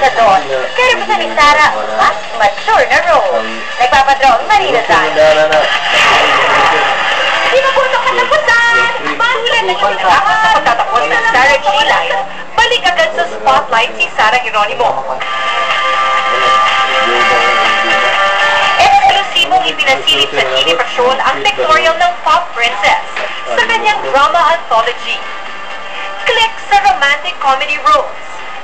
na doon. Kaya represent ni Sarah, mas mature na role. Nagpapadraw ang Marina Sarah. Di ba po ito katapusan? Mahulan na yung nakakot sa pagtatapos ng Sarah G. Live. Balik agad sa spotlight si Sarah Geronimo. Eksklusibong ipinasilip sa TV Patrol ang pictorial ng Pop Princess sa kanyang drama anthology. Click sa romantic comedy roles.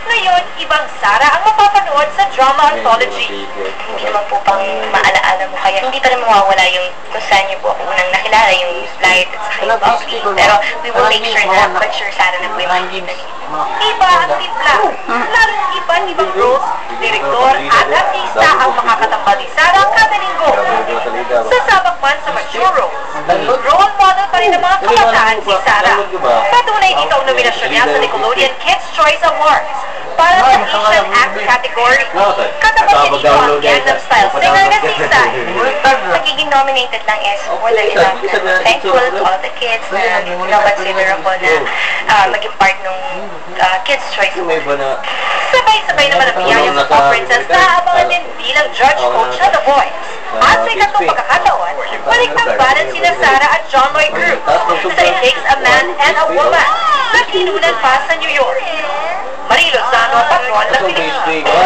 Ngayon, ibang Sarah ang mapapanood sa drama anthology. Hindi naman po pang maalaala mo, kaya hindi pa rin mawawala yung kung saan niyo po ako unang nakilala, yung Light at saka yung Poppy. Pero we will make sure na mag-sure Sarah na po yung makikita niyo. Iba ang timpla. Larong iba't ibang roles, direktor at artista ang makakatambal ni Sarah kada linggo. Sasabak man sa mature roles, role model pa rin ng mga kabataan si Sarah. Patunay dito ang nominasyon niya sa Nickelodeon Kids' Choice Awards para sa Asian Act category. Katapat niya dito ang Gangnam Style singer na si Psy. Pagiging nominated lang is more than enough. Thankful to all the kids na consider ako na maging part ng Kids' Choice Awards. Sabay-sabay naman ang biyaya sa Pop Princess na abangan din bilang judge coach sa The Voice. At sa ikatong pagkakataon, balik ng balance sina Sarah at John Lloyd Cruz sa It Takes a Man and a Woman na kinunan pa sa New York. Marilo Sano, Patrol ng Pilipinas.